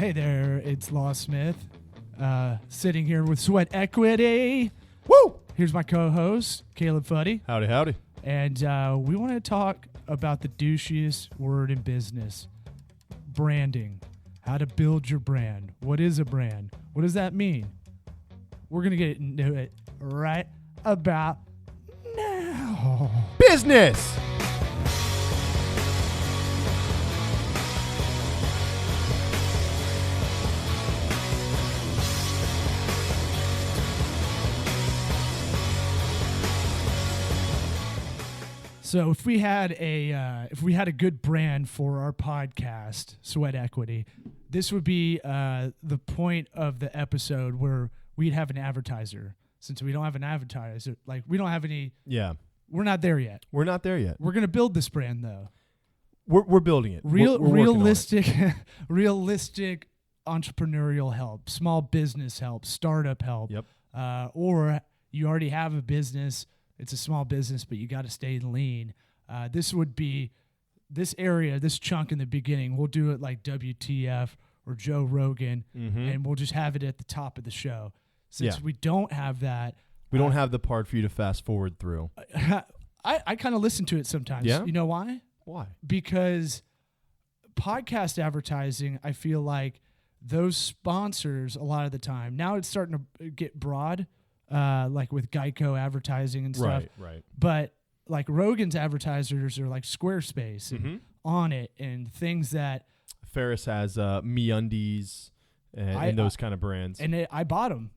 Hey there, it's Law Smith, sitting here with Sweat Equity. Woo! Here's my co-host, Caleb Fuddy. Howdy, howdy. And we want to talk about the douchiest word in business, branding. How to build your brand. What is a brand? What does that mean? We're going to get into it right about now. Business! So if we had a good brand for our podcast, Sweat Equity, this would be the point of the episode where we'd have an advertiser. Since we don't have an advertiser, like we don't have any. Yeah, we're not there yet. we're not there yet. We're gonna build this brand though. We're building it. We're Realistic, realistic entrepreneurial help, small business help, startup help. Yep. Or you already have a business. It's a small business, but you got to stay lean. This would be this area, this chunk in the beginning. We'll do it like WTF or Joe Rogan, and we'll just have it at the top of the show. Since we don't have that. We don't have the part for you to fast forward through. I kind of listen to it sometimes. Yeah? You know why? Why? Because podcast advertising, I feel like those sponsors a lot of the time, now it's starting to get broad. Like with Geico advertising and stuff. Right. But like Rogan's advertisers are like Squarespace and On It and things that Ferris has MeUndies and those kind of brands. And I bought them.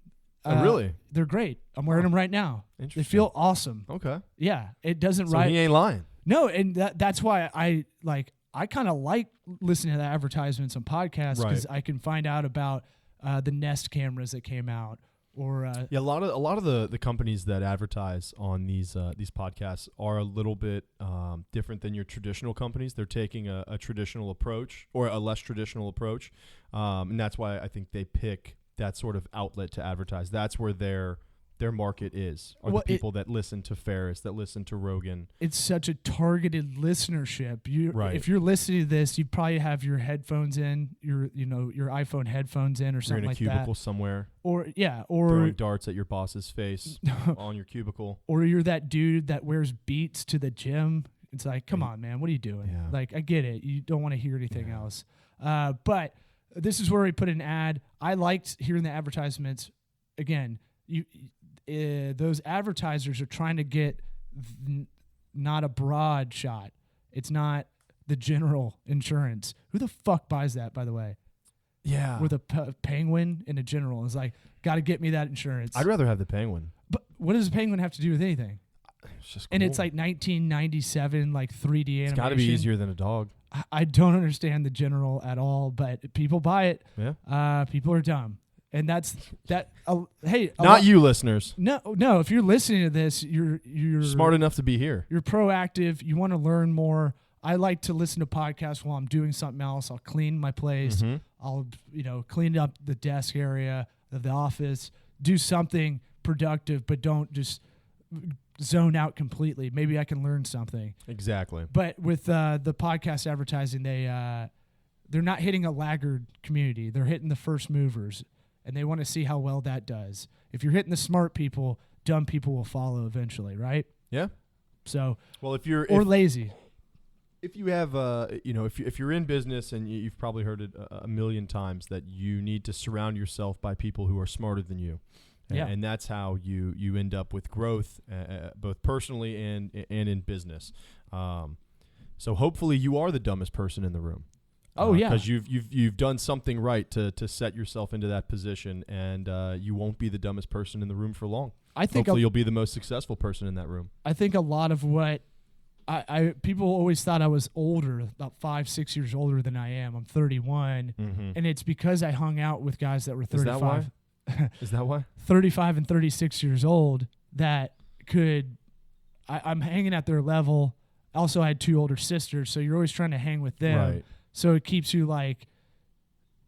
Oh, really? They're great. I'm wearing them right now. Interesting. They feel awesome. Okay. Yeah, it doesn't So he ain't lying. No, and that's why I kind of like listening to the advertisements on podcasts because I can find out about the Nest cameras that came out. Or a lot of the companies that advertise on these podcasts are a little bit different than your traditional companies. They're taking a traditional approach or a less traditional approach, and that's why I think they pick that sort of outlet to advertise. That's where their market is, are the people that listen to Ferris, that listen to Rogan. It's such a targeted listenership. If you're listening to this, you probably have your headphones in, your iPhone headphones in or something like that. You're in a cubicle somewhere. Or throwing darts at your boss's face on your cubicle. Or you're that dude that wears Beats to the gym. It's like, come on, man, what are you doing? Yeah. Like, I get it. You don't want to hear anything else. But this is where we put an ad. I liked hearing the advertisements. Again, those advertisers are trying to get not a broad shot. It's not the general insurance. Who the fuck buys that, by the way? Yeah. With a penguin and a general. It's like, got to get me that insurance. I'd rather have the penguin. But what does a penguin have to do with anything? It's just cool. And it's like 1997, like 3D animation. It's got to be easier than a dog. I don't understand the general at all, but people buy it. Yeah. People are dumb. And that's that. Hey, not you, listeners. No. If you're listening to this, you're smart enough to be here. You're proactive. You want to learn more. I like to listen to podcasts while I'm doing something else. I'll clean my place. I'll clean up the desk area of the office. Do something productive, but don't just zone out completely. Maybe I can learn something. Exactly. But with the podcast advertising, they're not hitting a laggard community. They're hitting the first movers. And they want to see how well that does. If you're hitting the smart people, dumb people will follow eventually, right? Yeah. So, well, if lazy. If you have, if you're in business and you've probably heard it a million times that you need to surround yourself by people who are smarter than you, and that's how you end up with growth, both personally and in business. So hopefully you are the dumbest person in the room. Because you've done something right to set yourself into that position, and you won't be the dumbest person in the room for long. Hopefully you'll be the most successful person in that room. I think a lot of what people always thought I was older, about 5-6 years older than I am. I'm 31, and it's because I hung out with guys that were 35. Is that why? 35 and 36 years old that could. I'm hanging at their level. Also, I had 2 older sisters, so you're always trying to hang with them. Right. So it keeps you like,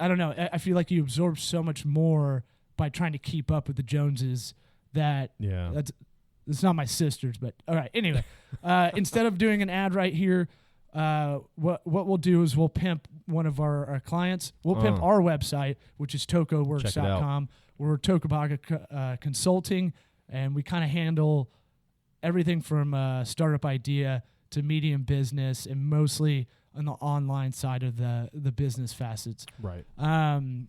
I don't know. I feel like you absorb so much more by trying to keep up with the Joneses that it's not my sisters, but all right. Anyway, instead of doing an ad right here, what we'll do is we'll pimp one of our clients, we'll pimp our website, which is tocoworks.com. We're Tocobaga Consulting, and we kind of handle everything from startup idea to medium business, and mostly on the online side of the business facets. Right. And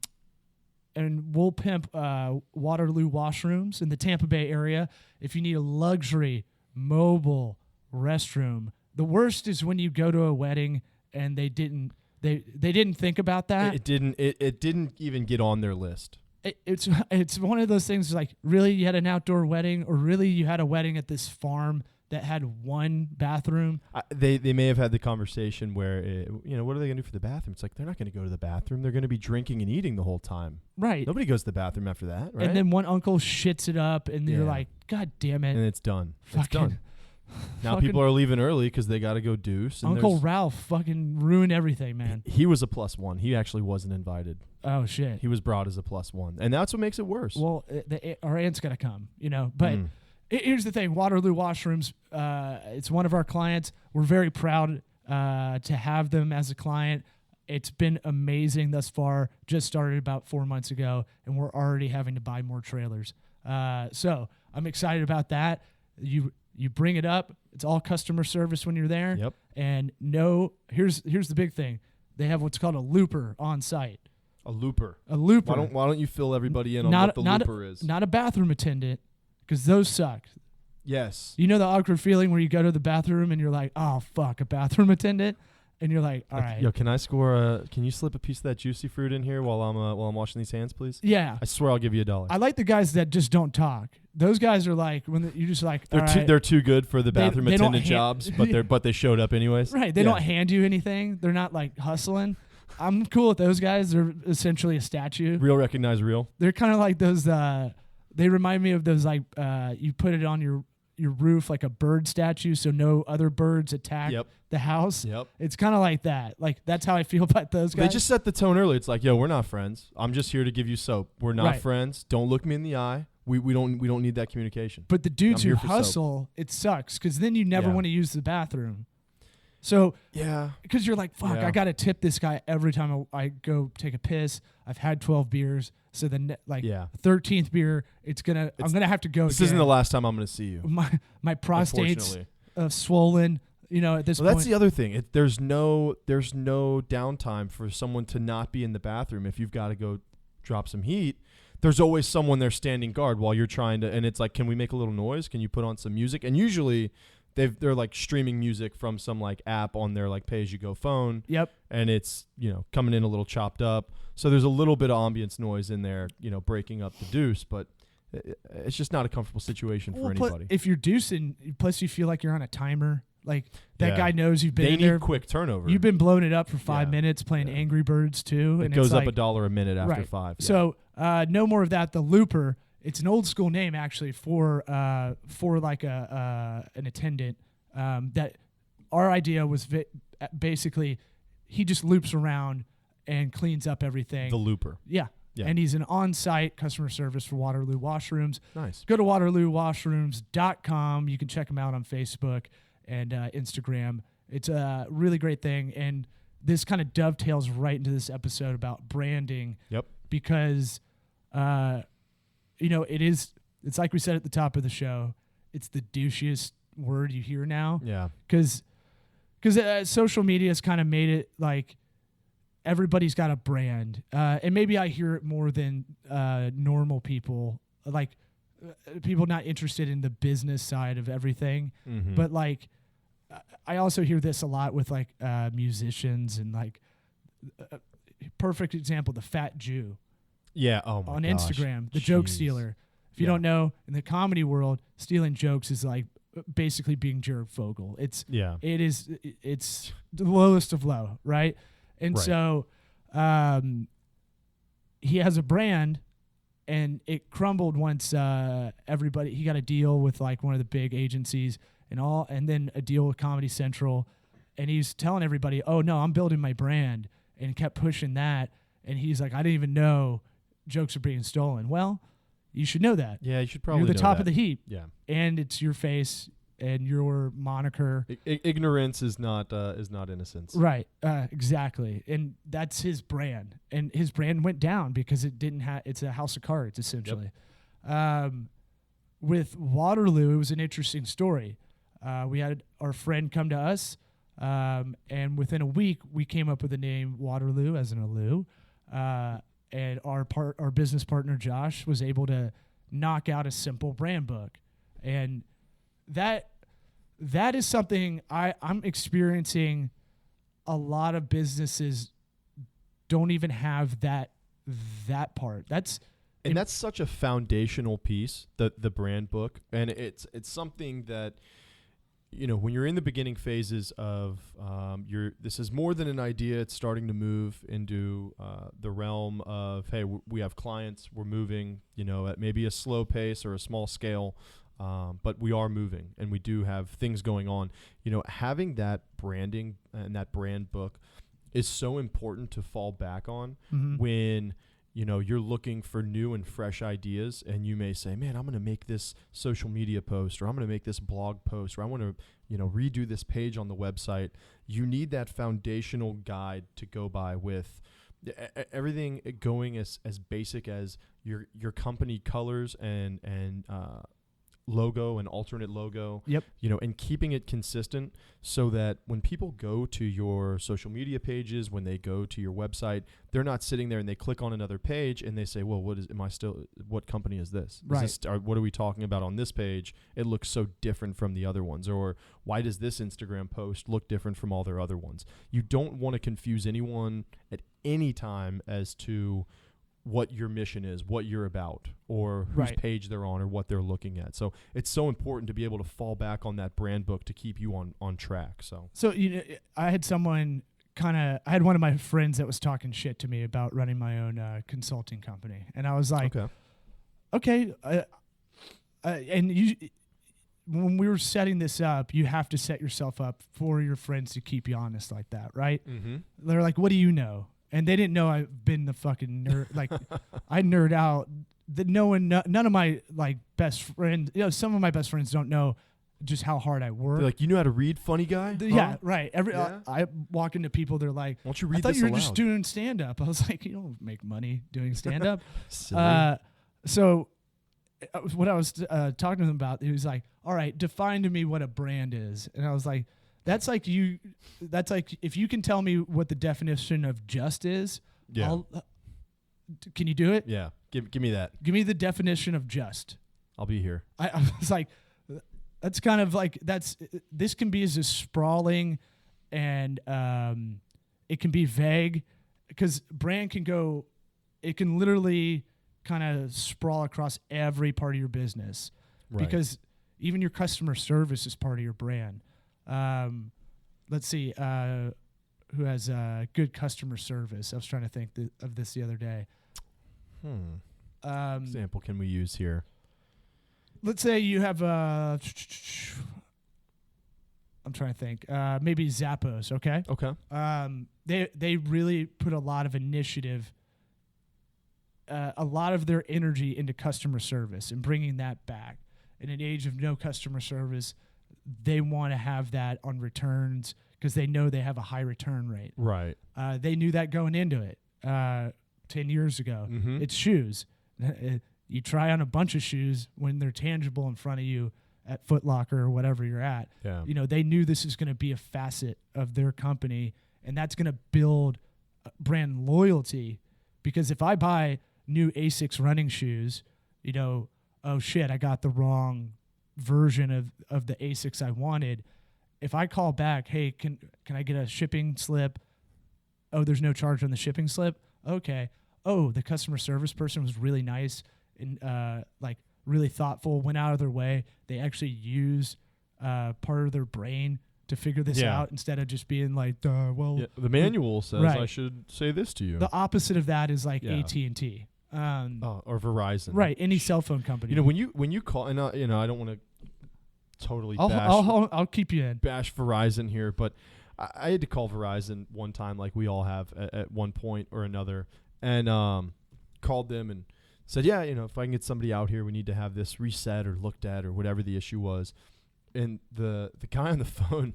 we'll pimp Waterloo Washrooms in the Tampa Bay area. If you need a luxury mobile restroom, the worst is when you go to a wedding and they didn't think about that. It didn't even get on their list. It's one of those things like, really, you had an outdoor wedding, or really you had a wedding at this farm that had one bathroom? They may have had the conversation where, what are they going to do for the bathroom? It's like, they're not going to go to the bathroom. They're going to be drinking and eating the whole time. Right. Nobody goes to the bathroom after that, right? And then one uncle shits it up, and you're like, God damn it. And it's done. It's done. Now people are leaving early because they got to go deuce. And Uncle Ralph fucking ruined everything, man. He was a +1. He actually wasn't invited. Oh, shit. He was brought as a +1. And that's what makes it worse. Well, our aunt's got to come, But here's the thing. Waterloo Washrooms, it's one of our clients. We're very proud to have them as a client. It's been amazing thus far. Just started about 4 months ago, and we're already having to buy more trailers. So I'm excited about that. You bring it up. It's all customer service when you're there. Yep. And here's the big thing. They have what's called a looper on site. A looper. A looper. Why don't you fill everybody in on what the looper is? Not a bathroom attendant, because those suck. Yes. You know the awkward feeling where you go to the bathroom and you're like, oh, fuck, a bathroom attendant? And you're like, all right. Yo, can you slip a piece of that juicy fruit in here while I'm washing these hands, please? Yeah. I swear I'll give you $1. I like the guys that just don't talk. Those guys are like, you're just like, they're too good for the bathroom they attendant jobs, but they showed up anyways. Right. They don't hand you anything. They're not like hustling. I'm cool with those guys. They're essentially a statue. Real recognize real. They're kind of like those. They remind me of those like you put it on your roof like a bird statue, so no other birds attack the house. Yep. It's kind of like that. Like that's how I feel about those guys. They just set the tone early. It's like, yo, we're not friends. I'm just here to give you soap. We're not friends. Don't look me in the eye. We don't need that communication. But the dudes who hustle, it sucks because then you never want to use the bathroom. So because you're like, fuck, I gotta tip this guy every time I go take a piss. I've had 12 beers, so the 13th beer, I'm gonna have to go. This isn't the last time I'm gonna see you. My prostate's swollen. At this point. That's the other thing. There's no downtime for someone to not be in the bathroom if you've got to go drop some heat. There's always someone there standing guard while you're trying to, and it's like, can we make a little noise? Can you put on some music? And usually they're like streaming music from some like app on their like pay-as-you-go phone. Yep. And it's, coming in a little chopped up. So there's a little bit of ambience noise in there, breaking up the deuce, but it's just not a comfortable situation for anybody. If you're deucing, plus you feel like you're on a timer. Like that guy knows you've been in there. They need quick turnover. You've been blowing it up for 5 minutes playing Angry Birds too. It goes up $1 a minute after 5. Yeah. So no more of that. The Looper, it's an old school name actually for like an attendant. That our idea was basically he just loops around and cleans up everything. The Looper. Yeah. And he's an on-site customer service for Waterloo Washrooms. Nice. Go to waterloowashrooms.com. You can check them out on Facebook and Instagram. It's a really great thing. And this kind of dovetails right into this episode about branding. Yep. Because, it's like we said at the top of the show, it's the douchiest word you hear now. Yeah. Because social media has kind of made it like everybody's got a brand. And maybe I hear it more than normal people, like people not interested in the business side of everything. Mm-hmm. But like, I also hear this a lot with like musicians and like perfect example, the Fat Jew. Yeah. Oh my on gosh. Instagram, the joke stealer. If you don't know, in the comedy world, stealing jokes is like basically being Jared Fogle. It's the lowest of low, right? And so he has a brand, and it crumbled once he got a deal with like one of the big agencies and then a deal with Comedy Central, and he's telling everybody, oh no, I'm building my brand, and kept pushing that. And he's like, I didn't even know jokes are being stolen. Well, you should know that. Yeah, you should probably You're the know top that. of the heap. Yeah. And it's your face. and your moniker. Ignorance is not innocence. Right. Exactly. And that's his brand. And his brand went down because it didn't have. It's a house of cards essentially. Yep. With Waterloo, it was an interesting story. We had our friend come to us, and within a week, we came up with the name Waterloo as in a loo. And our business partner Josh was able to knock out a simple brand book, and that is something I'm experiencing. A lot of businesses don't even have that part. That's such a foundational piece, the brand book, and it's something that, when you're in the beginning phases of this is more than an idea. It's starting to move into the realm of, hey, we have clients, we're moving, at maybe a slow pace or a small scale, but we are moving and we do have things going on. Having that branding and that brand book is so important to fall back on when you're looking for new and fresh ideas, and you may say, man, I'm going to make this social media post, or I'm going to make this blog post, or I want to, redo this page on the website. You need that foundational guide to go by with everything going as basic as your company colors and logo and alternate logo. Yep. And keeping it consistent so that when people go to your social media pages, when they go to your website, they're not sitting there and they click on another page and they say, well, what company is this? Right. What are we talking about on this page? It looks so different from the other ones. Or why does this Instagram post look different from all their other ones? You don't want to confuse anyone at any time as to what your mission is, what you're about, or whose page they're on, or what they're looking at. So it's so important to be able to fall back on that brand book to keep you on track. So I had one of my friends that was talking shit to me about running my own consulting company, and I was like, okay. And when we were setting this up, you have to set yourself up for your friends to keep you honest like that, right? Mm-hmm. They're like, what do you know? And they didn't know I've been the fucking nerd. Like, I nerd out. None of my best friends, some of my best friends don't know just how hard I work. They're like, you know how to read, funny guy? Yeah, right. I walk into people, they're like, why don't you read I thought this you were aloud? just doing stand up. I was like, you don't make money doing stand up. So what I was talking to them about, he was like, all right, define to me what a brand is. And I was like, that's like if you can tell me what the definition of just is, can you do it? Yeah. Give me that. Give me the definition of just. I'll be here. I was like, that's kind of like, this can be as sprawling and it can be vague, because brand it can literally kind of sprawl across every part of your business, because even your customer service is part of your brand. Let's see, who has good customer service? I was trying to think of this the other day. Example can we use here? Let's say you have I'm trying to think. Maybe Zappos, okay? Okay. They really put a lot of initiative, a lot of their energy into customer service and bringing that back. In an age of no customer service, they want to have that on returns because they know they have a high return rate. Right. They knew that going into it 10 years ago. Mm-hmm. It's shoes. You try on a bunch of shoes when they're tangible in front of you at Foot Locker or whatever you're at. Yeah. They knew this is going to be a facet of their company, and that's going to build brand loyalty. Because if I buy new Asics running shoes, oh shit, I got the wrong version of the Asics I wanted. If I call back, hey, can I get a shipping slip? Oh, there's no charge on the shipping slip? Okay. Oh, the customer service person was really nice and really thoughtful, went out of their way. They actually use part of their brain to figure this out instead of just being like, the manual says I should say this to you. The opposite of that is like AT&T. Or Verizon. Right, any cell phone company. When you call, and I don't want to totally I'll keep you in. Bash Verizon here, but I had to call Verizon one time, like we all have at one point or another, and called them and said, if I can get somebody out here, we need to have this reset or looked at or whatever the issue was. and the guy on the phone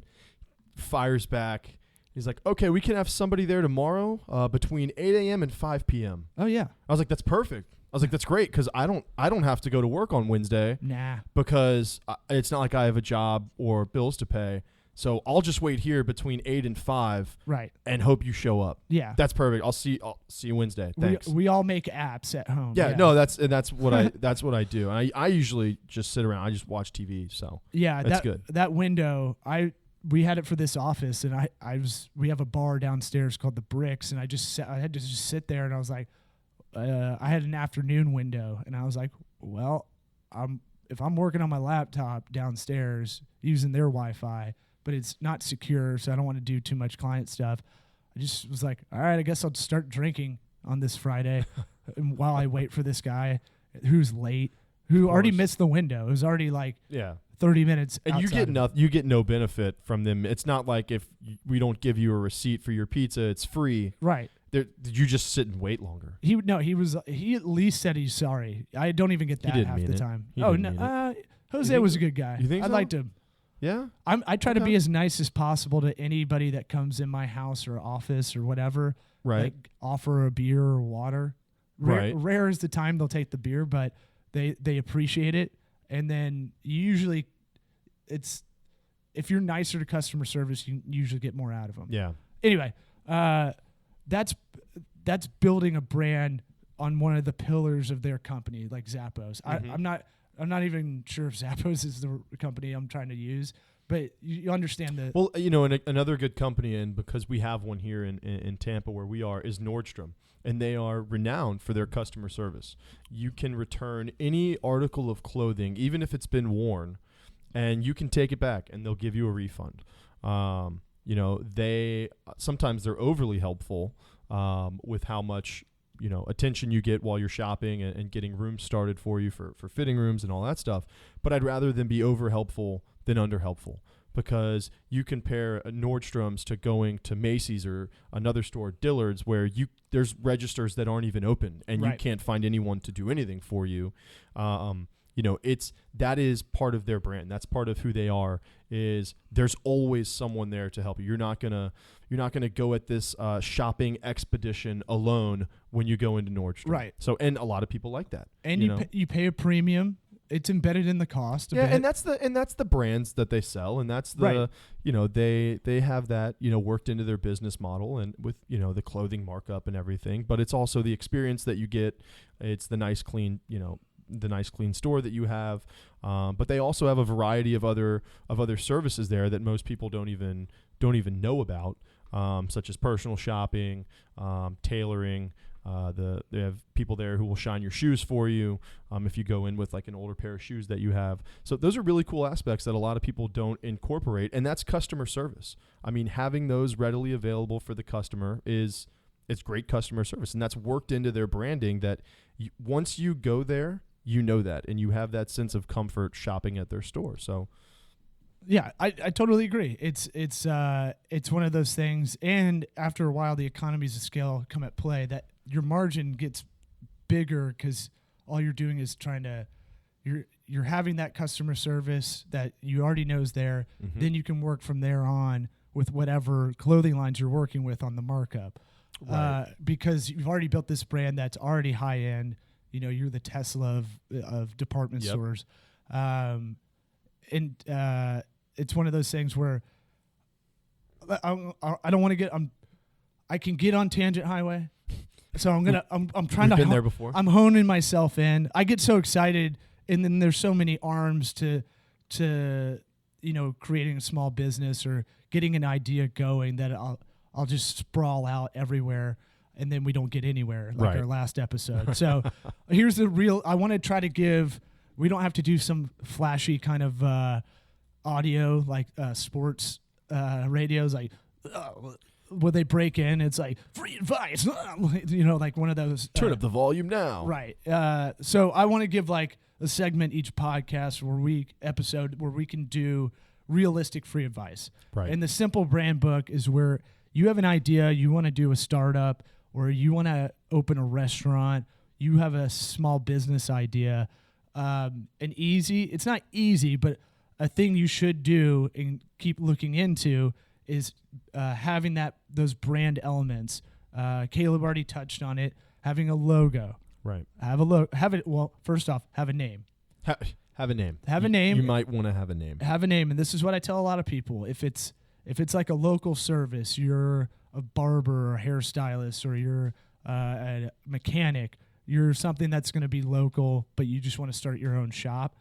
fires back. He's like, okay, we can have somebody there tomorrow between 8 a.m. and 5 p.m. Oh, yeah. I was like, that's perfect. I was like, that's great because I don't have to go to work on Wednesday. Nah. Because it's not like I have a job or bills to pay. So I'll just wait here between 8 and 5. Right. And hope you show up. Yeah. That's perfect. I'll see you Wednesday. Thanks. We all make apps at home. Yeah. No, that's what I do. And I usually just sit around. I just watch TV. So yeah, that's good. That window, we had it for this office, and we have a bar downstairs called the Bricks, and I had to just sit there, and I was like, I had an afternoon window, and I was like, well, if I'm working on my laptop downstairs using their Wi-Fi, but it's not secure, so I don't want to do too much client stuff. I just was like, all right, I guess I'll start drinking on this Friday while I wait for this guy who's late, who already missed the window. It was already like 30 minutes and outside. you get no benefit from them. It's not like if we don't give you a receipt for your pizza, it's free. Right. Did you just sit and wait longer? He at least said he's sorry. I don't even get that half the time. Jose was a good guy. You think I so? liked him. Yeah. I try to be as nice as possible to anybody that comes in my house or office or whatever. Right. Like offer a beer or water. Rare is the time they'll take the beer, but they appreciate it. And then usually if you're nicer to customer service, you usually get more out of them. Yeah. Anyway, that's building a brand on one of the pillars of their company, like Zappos. Mm-hmm. I'm not even sure if Zappos is the company I'm trying to use, but you understand the. Well, and another good company, and because we have one here in Tampa where we are, is Nordstrom. And they are renowned for their customer service. You can return any article of clothing, even if it's been worn, and you can take it back, and they'll give you a refund. Sometimes they're overly helpful with how much attention you get while you're shopping and getting rooms started for you for fitting rooms and all that stuff. But I'd rather them be over helpful than under helpful. Because you compare Nordstrom's to going to Macy's or another store, Dillard's, where there's registers that aren't even open and you can't find anyone to do anything for you. That is part of their brand. That's part of who they are. Is there's always someone there to help you. You're not gonna go at this shopping expedition alone when you go into Nordstrom. Right. So and a lot of people like that. And you pay a premium. It's embedded in the cost. And that's the brands that they sell, and that's the they have that worked into their business model, and with the clothing markup and everything. But it's also the experience that you get. It's the nice clean store that you have. But they also have a variety of other services there that most people don't even know about, such as personal shopping, tailoring. They have people there who will shine your shoes for you if you go in with like an older pair of shoes that you have. So those are really cool aspects that a lot of people don't incorporate, and that's customer service. I mean, having those readily available for the customer it's great customer service, and that's worked into their branding that once you go there, that, and you have that sense of comfort shopping at their store. So yeah, I totally agree. It's one of those things, and after a while, the economies of scale come at play that your margin gets bigger because all you're doing is you're having that customer service that you already know is there. Mm-hmm. Then you can work from there on with whatever clothing lines you're working with on the markup, because you've already built this brand that's already high end. You're the Tesla of department stores, and it's one of those things where I don't want to get. I can get on Tangent Highway. So I'm trying to. Been there before. I'm honing myself in. I get so excited, and then there's so many arms to creating a small business or getting an idea going that I'll just sprawl out everywhere, and then we don't get anywhere like our last episode. So here's the real. I want to try to give. We don't have to do some flashy kind of audio like sports radios like. Where they break in, it's like free advice, like one of those. Turn up the volume now. Right. So I want to give like a segment each podcast where we can do realistic free advice. Right. And the Simple Brand Book is where you have an idea, you want to do a startup, or you want to open a restaurant, you have a small business idea, it's not easy, but a thing you should do and keep looking into is having those brand elements. Caleb already touched on it. Having a logo. Right. Well, first off, have a name. Have a name. Have a name. You might want to have a name. Have a name, and this is what I tell a lot of people. If it's like a local service, you're a barber or a hairstylist, or you're a mechanic, you're something that's going to be local, but you just want to start your own shop,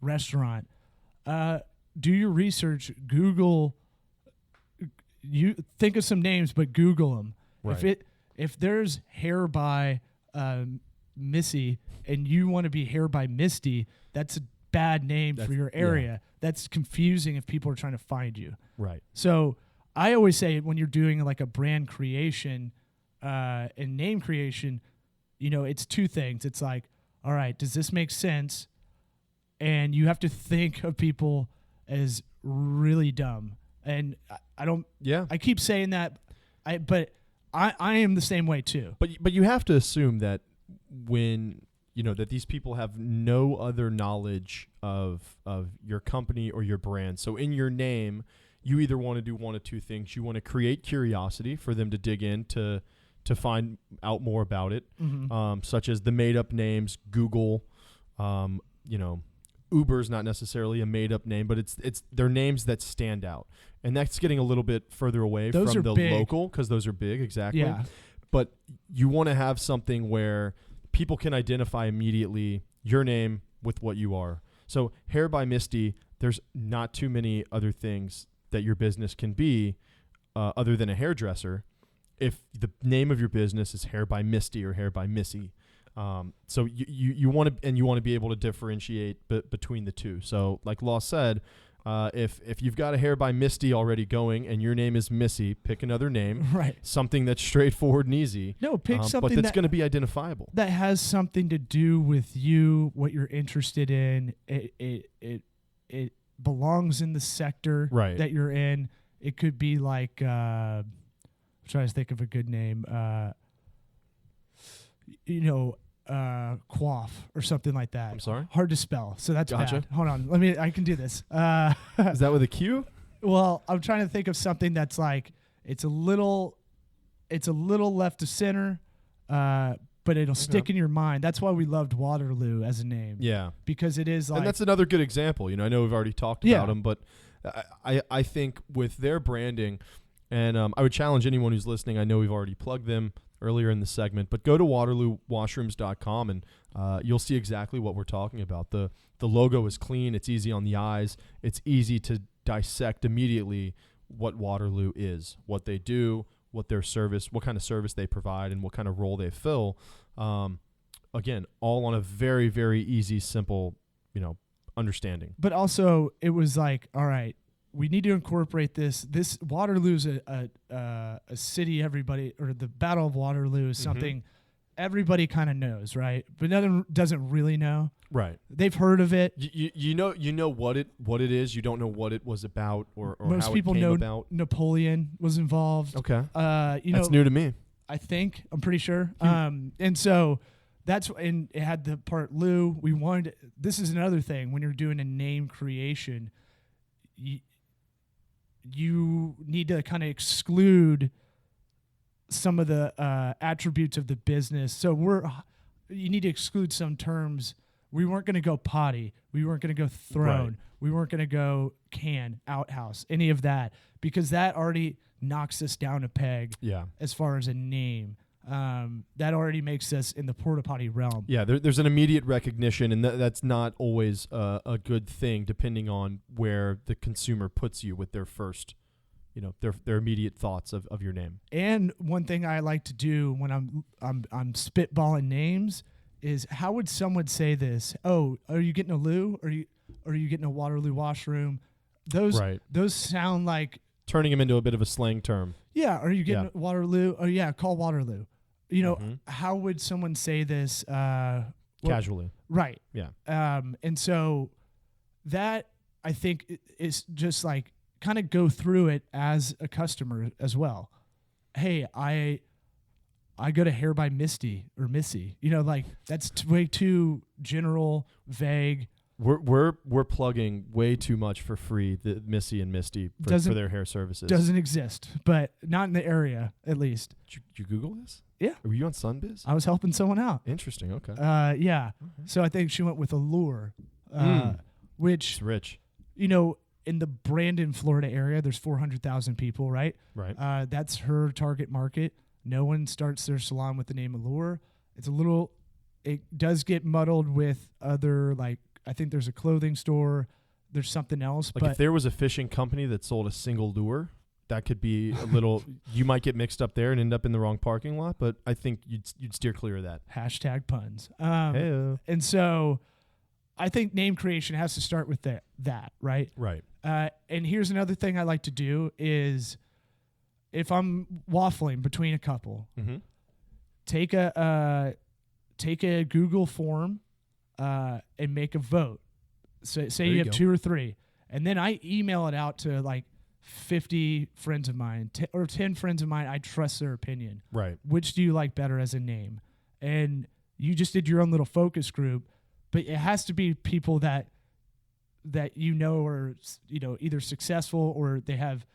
restaurant. Do your research. Google. You think of some names, but Google them. Right. If there's Hair by Missy and you want to be Hair by Misty, that's a bad name for your area. Yeah. That's confusing if people are trying to find you. Right. So I always say when you're doing like a brand creation and name creation, it's two things. It's like, all right, does this make sense? And you have to think of people as really dumb. And I don't. Yeah. I keep saying that, but I am the same way too. But you have to assume that when that these people have no other knowledge of your company or your brand. So in your name, you either want to do one of two things. You want to create curiosity for them to dig in to find out more about it, such as the made up names. Google, Uber's not necessarily a made up name, but they're names that stand out. And that's getting a little bit further away from the big. Local, because those are big, exactly. Yeah. But you want to have something where people can identify immediately your name with what you are. So Hair by Misty, there's not too many other things that your business can be other than a hairdresser if the name of your business is Hair by Misty or Hair by Missy. So you want to be able to differentiate between the two. So like Law said, if you've got a Hair by Misty already going and your name is Missy, pick another name. Right. Something that's straightforward and easy. No, pick something but that's going to be identifiable. That has something to do with you, what you're interested in. It belongs in the sector that you're in. It could be like I'm trying to think of a good name. Quaff or something like that. I'm sorry? Hard to spell. So that's gotcha. Bad. Hold on. I can do this. Is that with a Q? Well, I'm trying to think of something that's like, it's a little left of center, but it'll stick in your mind. That's why we loved Waterloo as a name. Yeah. Because it is like. And that's another good example. I know we've already talked about them, but I think with their branding, and I would challenge anyone who's listening. I know we've already plugged them earlier in the segment, but go to waterloowashrooms.com and you'll see exactly what we're talking about. The logo is clean. It's easy on the eyes. It's easy to dissect immediately what Waterloo is, what they do, what their service, what kind of service they provide, and what kind of role they fill. Again, all on a very, very easy, simple, understanding. But also, it was like, all right, we need to incorporate this. This Waterloo's a city everybody, or the Battle of Waterloo is something everybody kind of knows, right? But doesn't really know. Right. They've heard of it. You know what it is. You don't know what it was about or most how people it came know about. Napoleon was involved. Okay. That's new to me. I'm pretty sure. And so and it had the part Lou. This is another thing when you're doing a name creation. You need to kind of exclude some of the attributes of the business. So you need to exclude some terms. We weren't going to go potty. We weren't going to go throne. Right. We weren't going to go can, outhouse, any of that, because that already knocks us down a peg as far as a name. That already makes us in the porta potty realm. Yeah, there's an immediate recognition, and that's not always a good thing, depending on where the consumer puts you with their first, their immediate thoughts of your name. And one thing I like to do when I'm spitballing names is, how would someone say this? Oh, are you getting a Lou? Are you getting a Waterloo Washroom? Those sound like turning them into a bit of a slang term. Yeah, are you getting Waterloo? Oh yeah, call Waterloo. How would someone say this? Casually. Right. Yeah. And so that, I think, is just like kind of go through it as a customer as well. Hey, I go to Hair by Misty or Missy. Like that's way too general, vague. We're plugging way too much for free. The Missy and Misty for their hair services doesn't exist, but not in the area at least. Did you Google this? Yeah. Were you on Sunbiz? I was helping someone out. Interesting. Okay. Yeah. Okay. So I think she went with Allure, which it's rich. You know, in the Brandon, Florida area, there's 400,000 people, right? Right. That's her target market. No one starts their salon with the name Allure. It does get muddled with other, like, I think there's a clothing store. There's something else. Like but if there was a fishing company that sold a single lure, that could be a little, you might get mixed up there and end up in the wrong parking lot, but I think you'd steer clear of that. Hashtag puns. Hey-o. And so I think name creation has to start with that, right? Right. And here's another thing I like to do is if I'm waffling between a couple, take a Google form and make a vote. So say you have 2 or 3, and then I email it out to like 50 friends of mine or 10 friends of mine. I trust their opinion. Right. Which do you like better as a name? And you just did your own little focus group, but it has to be people that you know are, you know, either successful or they have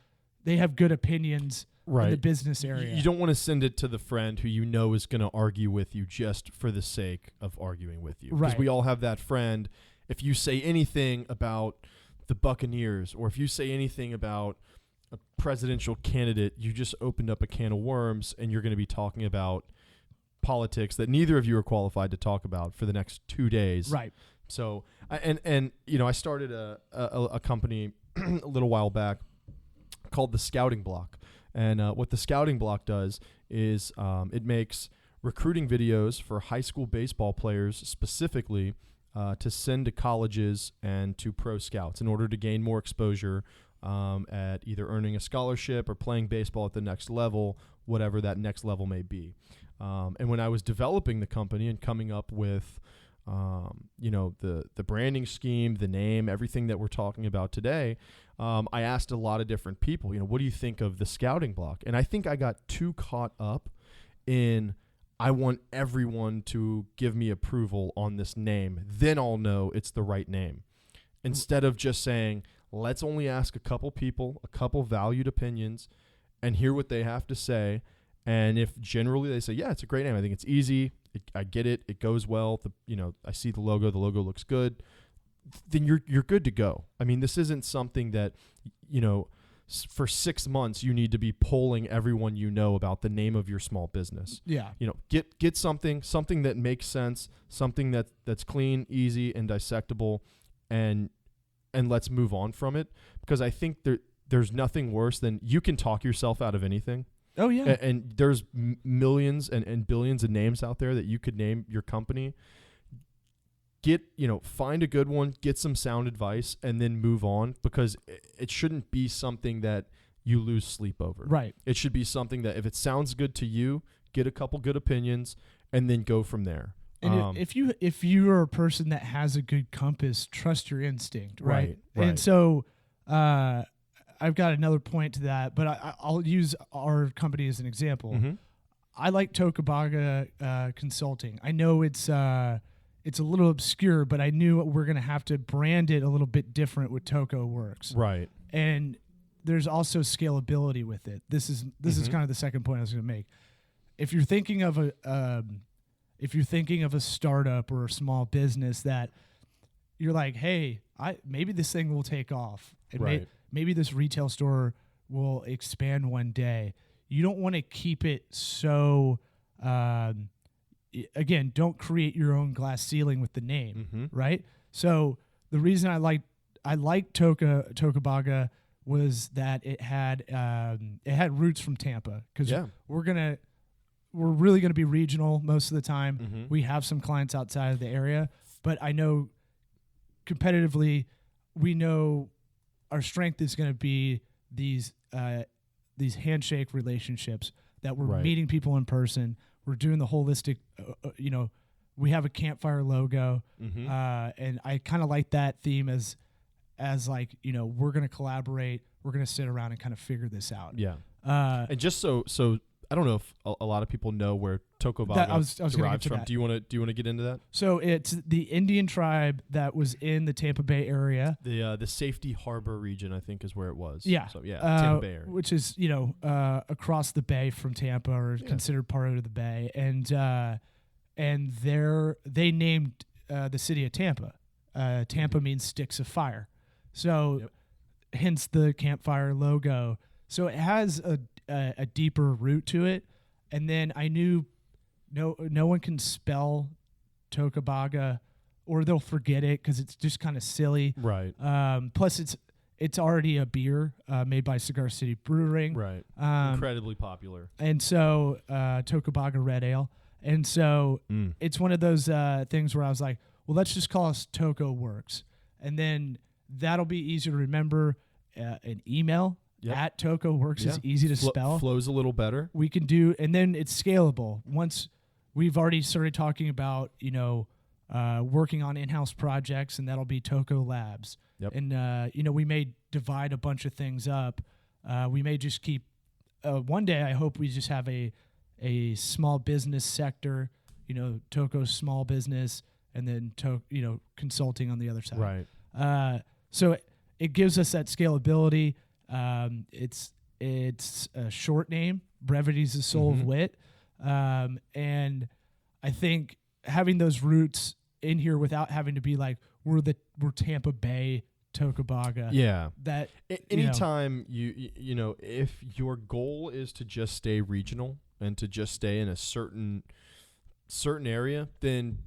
good opinions in the business area. You don't want to send it to the friend who you know is going to argue with you just for the sake of arguing with you. Because we all have that friend. If you say anything about the Buccaneers or if you say anything about a presidential candidate, you just opened up a can of worms and you're going to be talking about politics that neither of you are qualified to talk about for the next 2 days. Right. So, and you know, I started a company a little while back called the Scouting Block. And what the Scouting Block does is it makes recruiting videos for high school baseball players specifically to send to colleges and to pro scouts in order to gain more exposure at either earning a scholarship or playing baseball at the next level, whatever that next level may be. And when I was developing the company and coming up with you know, the branding scheme, the name, everything that we're talking about today, I asked a lot of different people, you know, what do you think of the Scouting Block? And I think I got too caught up in I want everyone to give me approval on this name. Then I'll know it's the right name. Instead of just saying, let's only ask a couple people, a couple valued opinions, and hear what they have to say. And if generally they say, yeah, it's a great name, I think it's easy, I get it, it goes well, you know, I see the logo looks good, then you're good to go. I mean, this isn't something that, you know, for 6 months you need to be polling everyone you know about the name of your small business. Yeah. You know, get something that makes sense, something that's clean, easy, and dissectable, and let's move on from it, because I think there's nothing worse than you can talk yourself out of anything. Oh, yeah. And there's millions and billions of names out there that you could name your company. Find a good one, get some sound advice, and then move on, because it shouldn't be something that you lose sleep over. Right. It should be something that if it sounds good to you, get a couple good opinions, and then go from there. And if you are a person that has a good compass, trust your instinct, right? Right. And so I've got another point to that, but I'll use our company as an example. Mm-hmm. I like Tocobaga Consulting. I know it's a little obscure, but I knew we're going to have to brand it a little bit different with Toco Works. Right. And there's also scalability with it. This is kind of the second point I was going to make. If you're thinking of a startup or a small business that you're like, hey, maybe this thing will take off, and maybe this retail store will expand one day. You don't want to keep it so. Again, don't create your own glass ceiling with the name, right? So the reason I liked Tocobaga was that it had roots from Tampa, because we're really gonna be regional most of the time. Mm-hmm. We have some clients outside of the area, but I know competitively, we know our strength is going to be these handshake relationships that we're meeting people in person. We're doing the holistic, we have a campfire logo, and I kind of like that theme as like, we're going to collaborate, we're going to sit around and kind of figure this out. Yeah. And just so I don't know if a lot of people know where tocobaga I was derives from. That. Do you want to get into that? So it's the Indian tribe that was in the Tampa Bay area. The Safety Harbor region, I think, is where it was. Yeah. So Tampa Bay area, which is across the bay from Tampa, or considered part of the bay, and they named the city of Tampa. Tampa means sticks of fire, so hence the campfire logo. So it has a deeper root to it. And then I knew no one can spell tocobaga, or they'll forget it because it's just kind of silly. Right. Plus, it's already a beer made by Cigar City Brewing. Right. Incredibly popular. And so tocobaga red ale. And so it's one of those things where I was like, well, let's just call us Toco Works. And then that'll be easier to remember. An email at Toco Works is easy to spell. Flows a little better. We can do, and then it's scalable. Once we've already started talking about, working on in-house projects, and that'll be Toco Labs. Yep. And, we may divide a bunch of things up. We may just keep, one day I hope we just have a small business sector, Toco small business, and then consulting on the other side. Right. So it gives us that scalability. It's a short name. Brevity is the soul of wit. And I think having those roots in here without having to be like, we're Tampa Bay tocobaga. Yeah. That anytime you if your goal is to just stay regional and to just stay in a certain area, then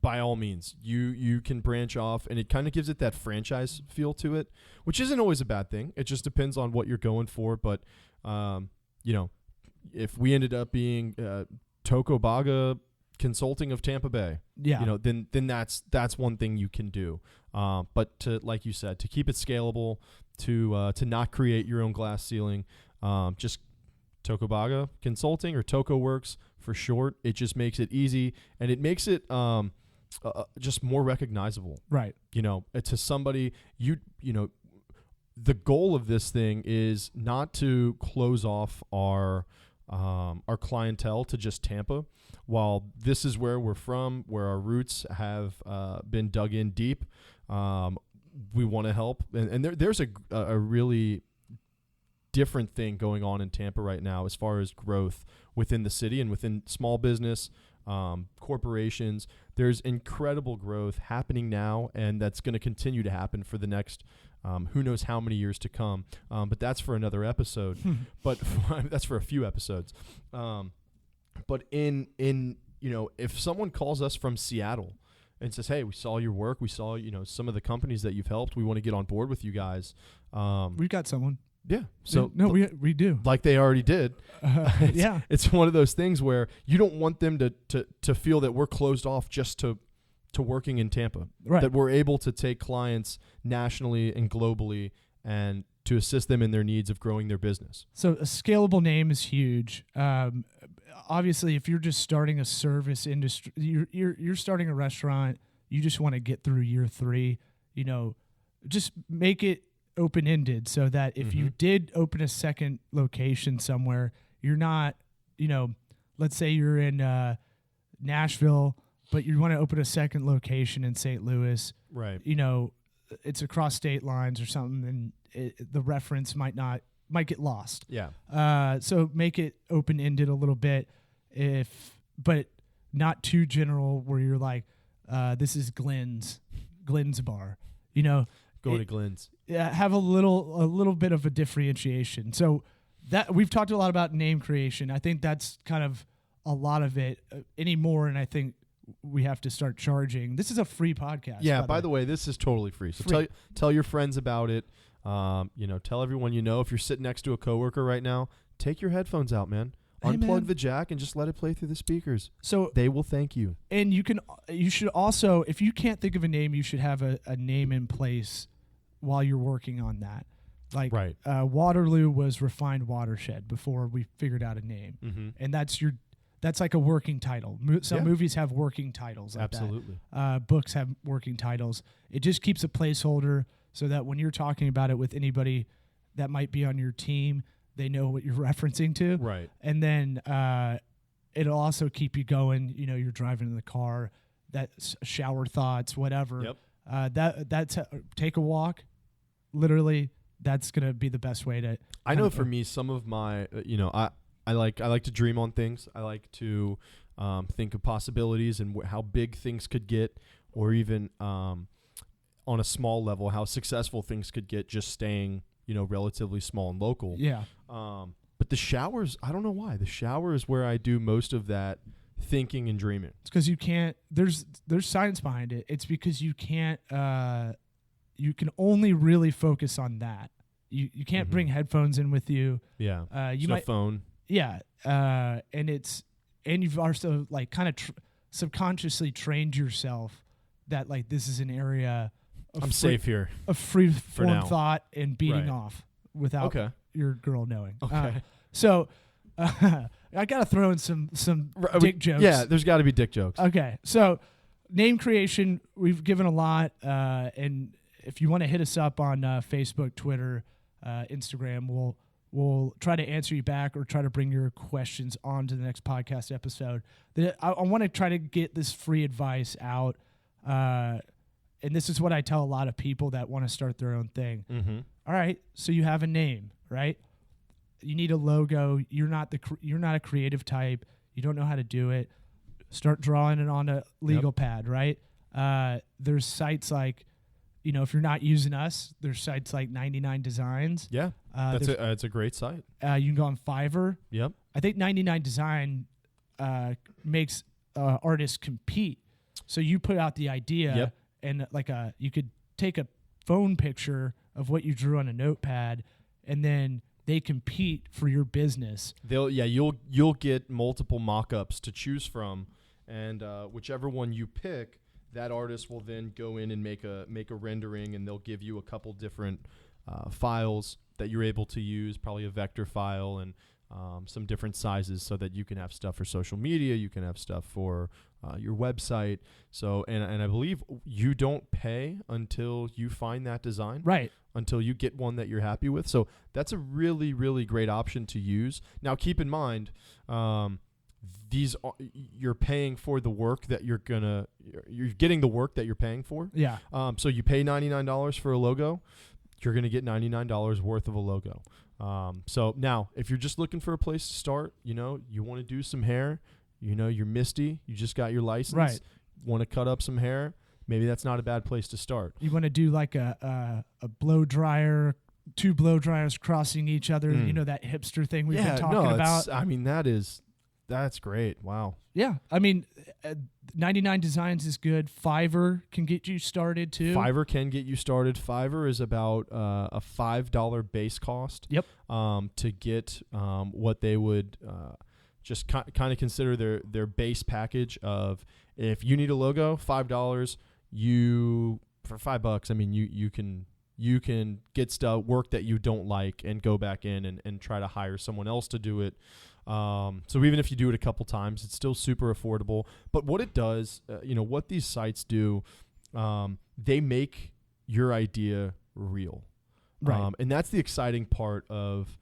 by all means, you can branch off, and it kind of gives it that franchise feel to it, which isn't always a bad thing. It just depends on what you're going for. But, if we ended up being Tocobaga Consulting of Tampa Bay, then that's one thing you can do. But to, like you said, to keep it scalable, to not create your own glass ceiling, just Tocobaga Consulting, or Toco Works for short. It just makes it easy, and it makes it just more recognizable. Right. To somebody, the goal of this thing is not to close off our clientele to just Tampa. While this is where we're from, where our roots have been dug in deep, we want to help. And there's a really different thing going on in Tampa right now as far as growth within the city and within small business, corporations. There's incredible growth happening now, and that's going to continue to happen for the next who knows how many years to come. But that's for another episode. But that's for a few episodes. But if someone calls us from Seattle and says, "Hey, we saw your work. We saw some of the companies that you've helped. We want to get on board with you guys." We've got someone. Yeah. So no, we do. Like they already did. It's one of those things where you don't want them to feel that we're closed off just to working in Tampa. Right. That we're able to take clients nationally and globally and to assist them in their needs of growing their business. So a scalable name is huge. Obviously, if you're just starting a service industry, you're starting a restaurant, you just want to get through year 3, just make it open-ended so that if you did open a second location somewhere, you're not, let's say you're in Nashville, but you want to open a second location in St. Louis. Right. It's across state lines or something, and the reference might get lost. Yeah. So make it open-ended a little bit, but not too general where you're like, this is Glenn's bar, Going to Glenn's. Yeah, have a little bit of a differentiation. So that we've talked a lot about name creation. I think that's kind of a lot of it anymore, and I think we have to start charging. This is a free podcast. Yeah, by the way, this is totally free. So tell your friends about it. Tell everyone if you're sitting next to a coworker right now, take your headphones out, man. Unplug the jack and just let it play through the speakers. So they will thank you. And you should also, if you can't think of a name, you should have a name in place while you're working on that. Like right. Waterloo was Refined Watershed before we figured out a name. And that's like a working title. Some movies have working titles like Absolutely. that. Books have working titles. It just keeps a placeholder so that when you're talking about it with anybody that might be on your team, they know what you're referencing to. Right. And then it'll also keep you going. You know, you're driving in the car, that's shower thoughts, whatever. Yep. That's take a walk. Literally, that's going to be the best way to. I know for me, some of my, I like to dream on things. I like to think of possibilities and how big things could get, or even on a small level, how successful things could get just staying, relatively small and local. Yeah. But the showers, I don't know why. The shower is where I do most of that thinking and dreaming. It's because you can't. There's science behind it. It's because you can't. You can only really focus on that. You can't bring headphones in with you. Yeah. You might phone. Yeah. And you've also like kind of subconsciously trained yourself that like this is an area. I'm safe here. Of free form now. Thought and beating off without your girl knowing. Okay. So I gotta throw in some dick jokes. Yeah, there's got to be dick jokes. Okay. So name creation, we've given a lot, and if you want to hit us up on Facebook, Twitter, Instagram, we'll try to answer you back or try to bring your questions on to the next podcast episode. I want to try to get this free advice out. And this is what I tell a lot of people that want to start their own thing. Mm-hmm. All right, so you have a name, right? You need a logo. You're not a creative type. You don't know how to do it. Start drawing it on a legal pad, right? There's sites like, if you're not using us, there's sites like 99 Designs. Yeah, that's a great site. You can go on Fiverr. Yep. I think 99 Design makes artists compete. So you put out the idea, and you could take a phone picture of what you drew on a notepad, and then they compete for your business. You'll get multiple mock-ups to choose from, and whichever one you pick, that artist will then go in and make a rendering, and they'll give you a couple different files that you're able to use, probably a vector file and some different sizes, so that you can have stuff for social media, you can have stuff for your website. So, and I believe you don't pay until you find that design, right? Until you get one that you're happy with. So that's a really, really great option to use. Now, keep in mind, you're paying for the work that you're getting the work that you're paying for. Yeah. So you pay $99 for a logo, you're going to get $99 worth of a logo. So now, if you're just looking for a place to start, you want to do some hair, you're misty, you just got your license, right? Want to cut up some hair, maybe that's not a bad place to start. You want to do like a blow dryer, two blow dryers crossing each other, that hipster thing we've been talking about. I mean, that's great. Wow. Yeah. I mean, 99 Designs is good. Fiverr can get you started too. Fiverr can get you started. Fiverr is about a $5 base cost. Yep. To get what they would just kind of consider their base package of, if you need a logo, $5. For $5, I mean, you can get work that you don't like and go back in and try to hire someone else to do it. So even if you do it a couple times, it's still super affordable. But what it does, what these sites do, they make your idea real. Right. And that's the exciting part of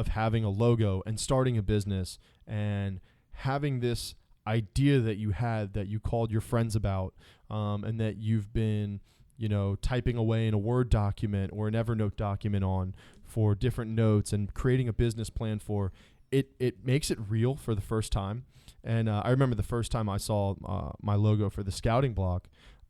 having a logo and starting a business and having this idea that you had, that you called your friends about, and that you've been, typing away in a Word document or an Evernote document on for different notes, and creating a business plan for. It makes it real for the first time. And I remember the first time I saw my logo for the scouting block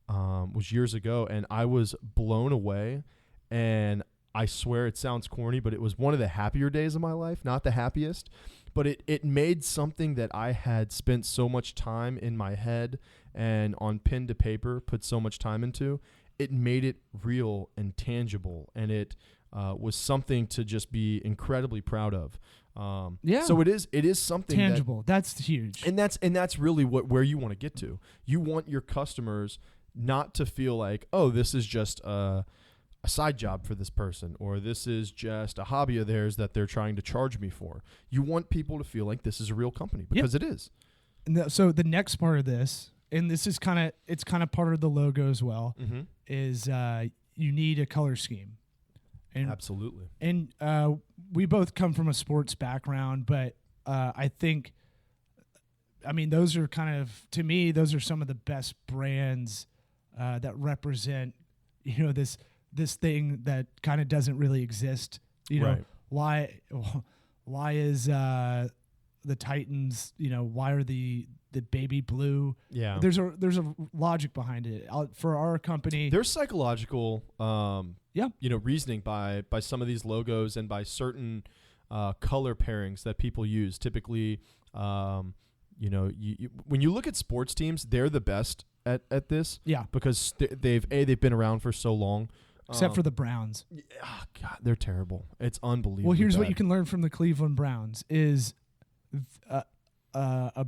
was years ago, and I was blown away. And I swear it sounds corny, but it was one of the happier days of my life. Not the happiest, but it made something that I had spent so much time in my head and on pen to paper, put so much time into. It made it real and tangible, and it was something to just be incredibly proud of. So it is something tangible. That's huge. And that's really where you want to get to. You want your customers not to feel like, oh, this is just a side job for this person, or this is just a hobby of theirs that they're trying to charge me for. You want people to feel like this is a real company, because it is. So the next part of this, and this is kind of part of the logo as well, is you need a color scheme. And absolutely. And we both come from a sports background, but I think, I mean, those are kind of, to me, those are some of the best brands that represent, you know, this thing that kind of doesn't really exist. You know, why is the Titans, you know, why are the baby blue? Yeah. There's a logic behind it. For our company, there's psychological you know, reasoning by some of these logos and by certain color pairings that people use. Typically, you know, when you look at sports teams, they're the best at this. Yeah. Because they've been around for so long. Except for the Browns. Oh God, they're terrible. It's unbelievable. Well, here's bad. what you can learn from the Cleveland Browns is a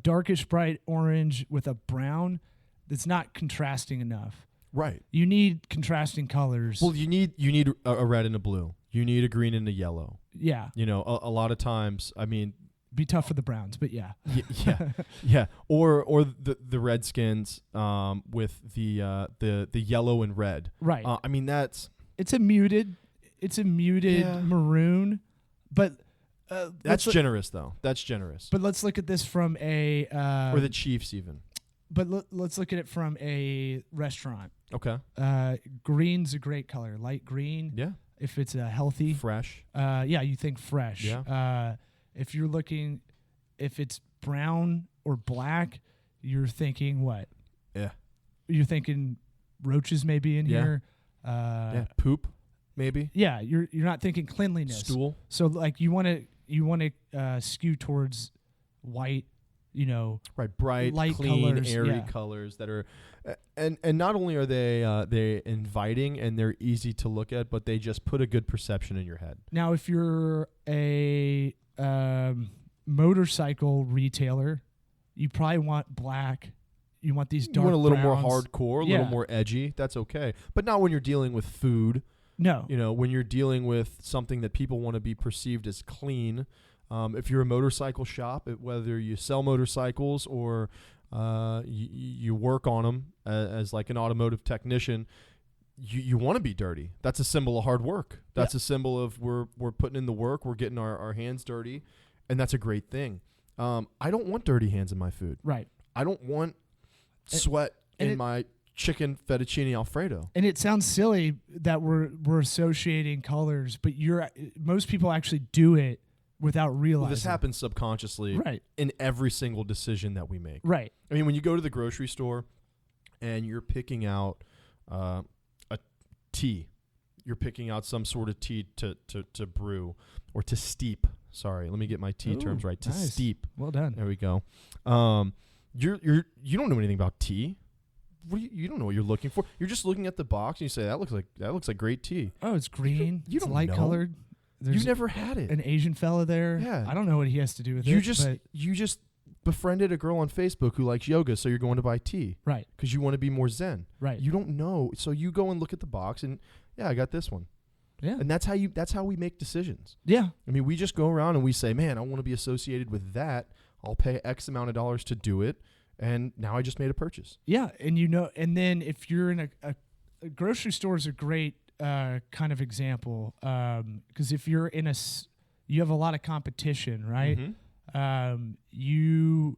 darkish bright orange with a brown that's not contrasting enough. Right. You need contrasting colors. Well, you need a red and a blue. You need a green and a yellow. Yeah. You know, a lot of times, I mean, be tough for the Browns, but yeah. Yeah. Or the Redskins with the yellow and red. Right. I mean, it's a muted maroon, but that's generous though. That's generous. But let's look at this from a or the Chiefs even. But let's look at it from a restaurant. Okay. Green's a great color, light green. Yeah. If it's a healthy, fresh. Yeah, you think fresh. Yeah. If you're looking, if it's brown or black, you're thinking what? Yeah. You're thinking roaches maybe in here. Yeah. Poop, maybe. Yeah. You're not thinking cleanliness. Stool. So like you want to skew towards white. You know, right, bright, light clean, colors, airy colors that are, and not only are they inviting and they're easy to look at, but they just put a good perception in your head. Now, if you're a motorcycle retailer, you probably want black. You want these dark. You want a little browns. more hardcore, a little more edgy. That's okay, but not when you're dealing with food. No, you know, when you're dealing with something that people want to be perceived as clean. If you're a motorcycle shop, whether you sell motorcycles or you work on them as like an automotive technician, you want to be dirty. That's a symbol of hard work. That's a symbol of we're putting in the work. We're getting our hands dirty, and that's a great thing. I don't want dirty hands in my food. Right. I don't want sweat in my chicken fettuccine Alfredo. And it sounds silly that we're associating colors, but most people actually do it without realizing. Well, this happens subconsciously in every single decision that we make. Right. I mean, when you go to the grocery store and you're picking out a tea, you're picking out some sort of tea to brew or to steep. Sorry, let me get my tea terms right. To steep. Well done. There we go. You don't know anything about tea. You don't know what you're looking for. You're just looking at the box and you say that looks like great tea. Oh, it's green. You don't light know. Colored. You've never had it. An Asian fella there. Yeah. I don't know what he has to do with it. You just befriended a girl on Facebook who likes yoga, so you're going to buy tea. Right. Because you want to be more zen. Right. You don't know. So you go and look at the box and I got this one. Yeah. And that's how we make decisions. Yeah. I mean, we just go around and we say, man, I want to be associated with that. I'll pay X amount of dollars to do it. And now I just made a purchase. Yeah. And then if you're in a grocery store is a great kind of example, because if you're in you have a lot of competition, right? Mm-hmm. You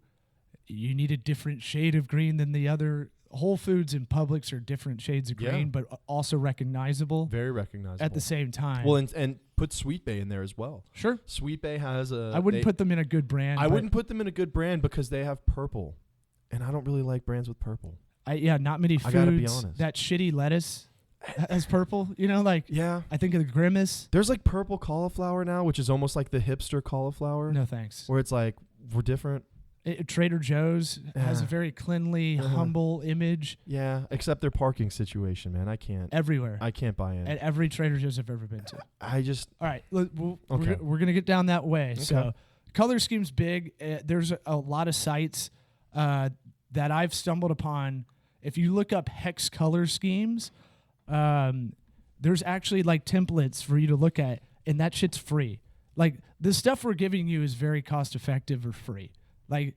need a different shade of green than the other. Whole Foods and Publix are different shades of green, but also recognizable. Very recognizable at the same time. Well, and put Sweet Bay in there as well. Sure. Sweet Bay has I wouldn't put them in a good brand. I wouldn't put them in a good brand because they have purple, and I don't really like brands with purple. Not many foods. I gotta be honest. That shitty lettuce has purple. You know, like I think of the Grimace. There's like purple cauliflower now, which is almost like the hipster cauliflower. No thanks. Where it's like we're different. Trader Joe's has a very cleanly, humble image. Yeah, except their parking situation, man. I can't. Everywhere. I can't buy in. At every Trader Joe's I've ever been to. All right. We're going to get down that way. Okay. So color scheme's big. There's a lot of sites that I've stumbled upon. If you look up hex color schemes, there's actually like templates for you to look at, and that shit's free. Like the stuff we're giving you is very cost effective or free. Like,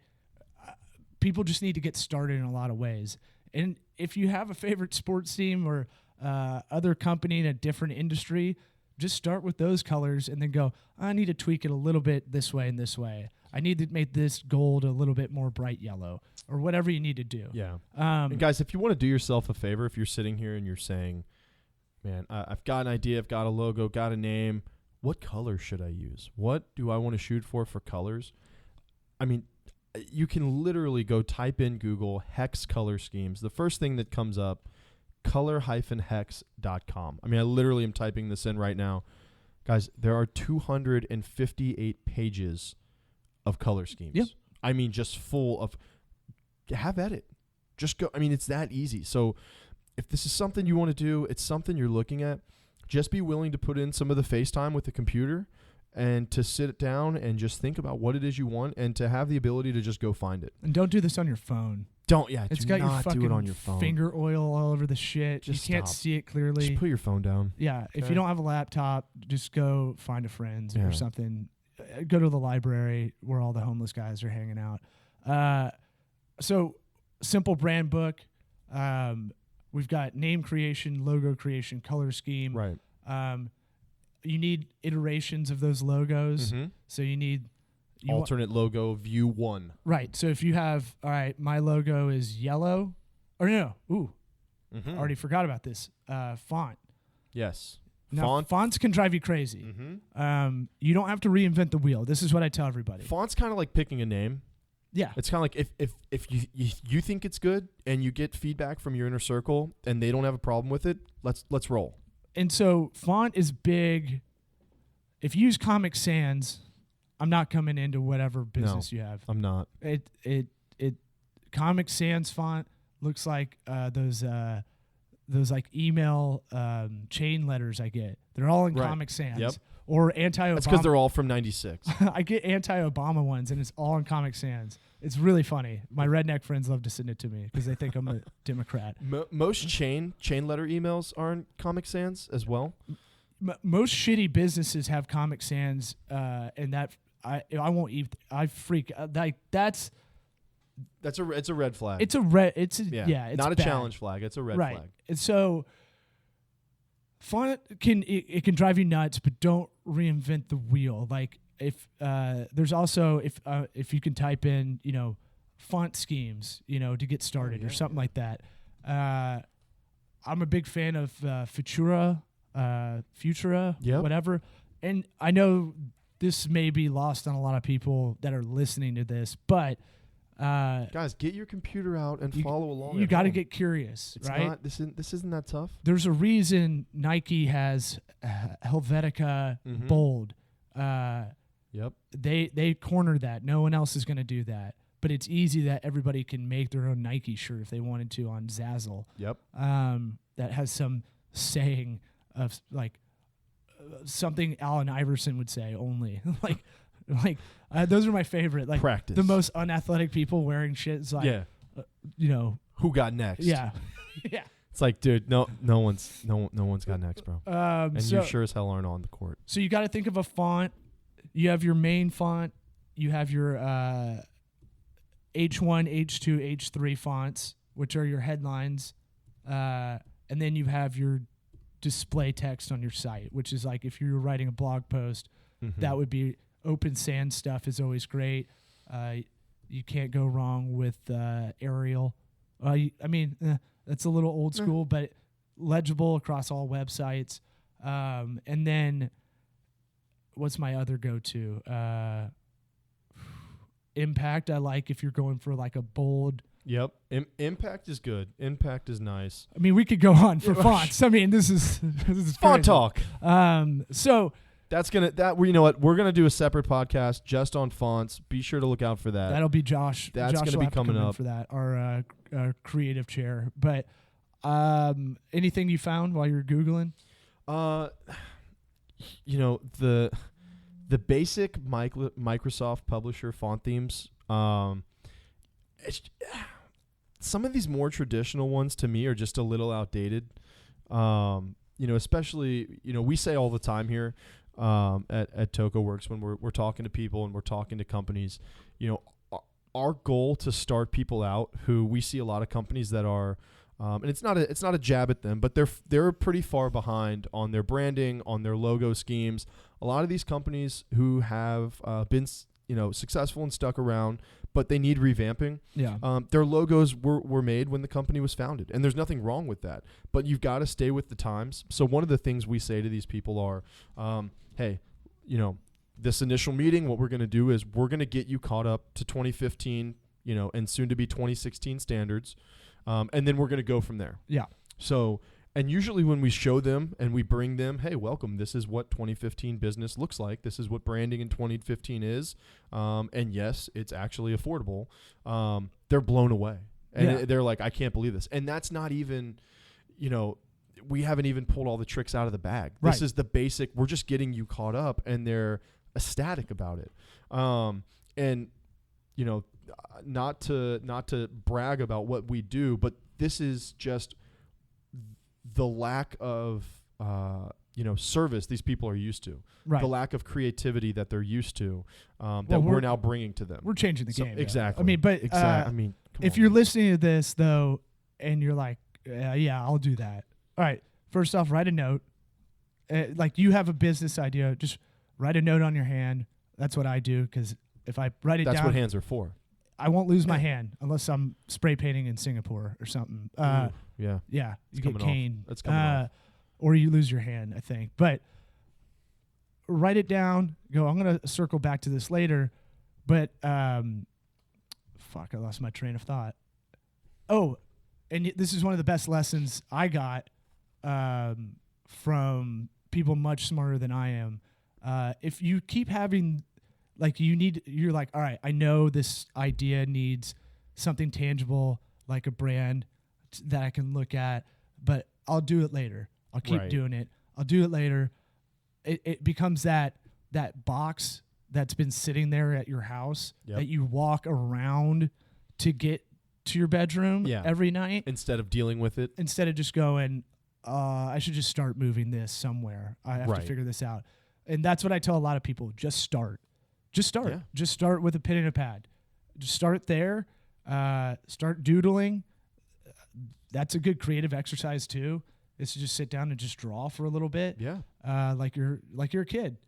people just need to get started in a lot of ways. And if you have a favorite sports team or other company in a different industry, just start with those colors and then go, I need to tweak it a little bit this way and this way. I need to make this gold a little bit more bright yellow, or whatever you need to do. Yeah. And guys, if you want to do yourself a favor, if you're sitting here and you're saying, man, I've got an idea, I've got a logo, got a name, what color should I use? What do I want to shoot for colors? I mean, you can literally go type in Google hex color schemes. The first thing that comes up, color-hex.com. I mean, I literally am typing this in right now. Guys, there are 258 pages of color schemes. Yep. I mean, just full of, have at it. Just go. I mean, it's that easy. So if this is something you want to do, it's something you're looking at, just be willing to put in some of the FaceTime with the computer and to sit down and just think about what it is you want and to have the ability to just go find it. And don't do this on your phone. It's got your fucking do it on your phone. Finger oil all over the shit. Just you can't see it clearly. Just put your phone down. Yeah. Okay. If you don't have a laptop, just go find a friend or something. Go to the library where all the homeless guys are hanging out. So simple brand book. We've got name creation, logo creation, color scheme. Right. You need iterations of those logos. Mm-hmm. So you need alternate logo view 1. Right. So if you have, all right, my logo is yellow, or no, already forgot about this. Font. Yes. Now, fonts can drive you crazy. Mm-hmm. You don't have to reinvent the wheel. This is what I tell everybody. Font's kind of like picking a name. Yeah. It's kind of like if you think it's good and you get feedback from your inner circle and they don't have a problem with it, let's roll. And so font is big. If you use Comic Sans, I'm not coming into whatever business you have. I'm not. It Comic Sans font looks like those like email chain letters I get. They're all in Comic Sans. Yep. Or anti-Obama. That's because they're all from '96. I get anti-Obama ones, and it's all in Comic Sans. It's really funny. My redneck friends love to send it to me because they think I'm a Democrat. Most chain letter emails are in Comic Sans as well. Most shitty businesses have Comic Sans, and that I won't even. I freak like that's. It's a red flag. It's a red. It's not a bad. challenge flag. It's a red flag. And so, font can drive you nuts, but don't reinvent the wheel. Like if there's also if you can type in font schemes to get started or something like that. I'm a big fan of Futura, whatever. And I know this may be lost on a lot of people that are listening to this, but. Guys, get your computer out and follow along. You got to get curious, right? This isn't that tough. There's a reason Nike has Helvetica bold. Yep. They cornered that. No one else is going to do that. But it's easy that everybody can make their own Nike shirt if they wanted to on Zazzle. Yep. That has some saying of like something Allen Iverson would say only. Those are my favorite. Like practice. The most unathletic people wearing shit is like, who got next? Yeah, yeah. It's like, dude, no one's got next, bro. And you sure as hell aren't on the court. So you got to think of a font. You have your main font. You have your H1, H2, H3 fonts, which are your headlines, and then you have your display text on your site, which is like if you're writing a blog post, that would be. Open Sans stuff is always great. You can't go wrong with Arial. That's a little old school, but legible across all websites. And then what's my other go-to? Impact I like if you're going for like a bold. Yep. Impact is good. Impact is nice. I mean, we could go on for fonts. I mean, this is font talk. So... You know what? We're gonna do a separate podcast just on fonts. Be sure to look out for that. That'll be Josh. That's Josh gonna be coming up for that. Our creative chair. But anything you found while you were Googling? The basic Microsoft Publisher font themes. Some of these more traditional ones to me are just a little outdated. Especially we say all the time here. At TocoWorks when we're talking to people and we're talking to companies, our goal to start people out who we see a lot of companies that are And it's not a jab at them, but they're pretty far behind on their branding, on their logo schemes. A lot of these companies who have been successful and stuck around, but they need revamping. Yeah. Their logos were made when the company was founded, and there's nothing wrong with that. But you've got to stay with the times. So one of the things we say to these people are, hey, this initial meeting, what we're going to do is we're going to get you caught up to 2015, and soon to be 2016 standards. And then we're going to go from there. Yeah. So, and usually when we show them and we bring them, hey, welcome, this is what 2015 business looks like. This is what branding in 2015 is. And yes, it's actually affordable. They're blown away. And they're like, I can't believe this. And that's not even, we haven't even pulled all the tricks out of the bag. Right. This is the basic, we're just getting you caught up, and they're ecstatic about it. Not to brag about what we do, but this is just the lack of service these people are used to, right. The lack of creativity that they're used to, that we're now bringing to them. We're changing the game. Exactly. I mean, but if you're listening to this though, and you're like, yeah, I'll do that. All right. First off, write a note. Like you have a business idea, just write a note on your hand. That's what I do, because if I write it down, that's what hands are for. I won't lose my hand unless I'm spray painting in Singapore or something. Yeah, you get caned. That's coming off. Or you lose your hand, I think. But write it down. Go, I'm going to circle back to this later. But, I lost my train of thought. Oh, and this is one of the best lessons I got from people much smarter than I am. If you keep having... you're like, all right, I know this idea needs something tangible, like a brand that I can look at, but I'll do it later. I'll keep doing it. I'll do it later. It becomes that box that's been sitting there at your house that you walk around to get to your bedroom every night. Instead of dealing with it. Instead of just going, I should just start moving this somewhere. I have to figure this out. And that's what I tell a lot of people. Just start. Just start. Yeah. Just start with a pen and a pad. Just start there. Start doodling. That's a good creative exercise too. Is to just sit down and just draw for a little bit. Yeah. Like you're a kid.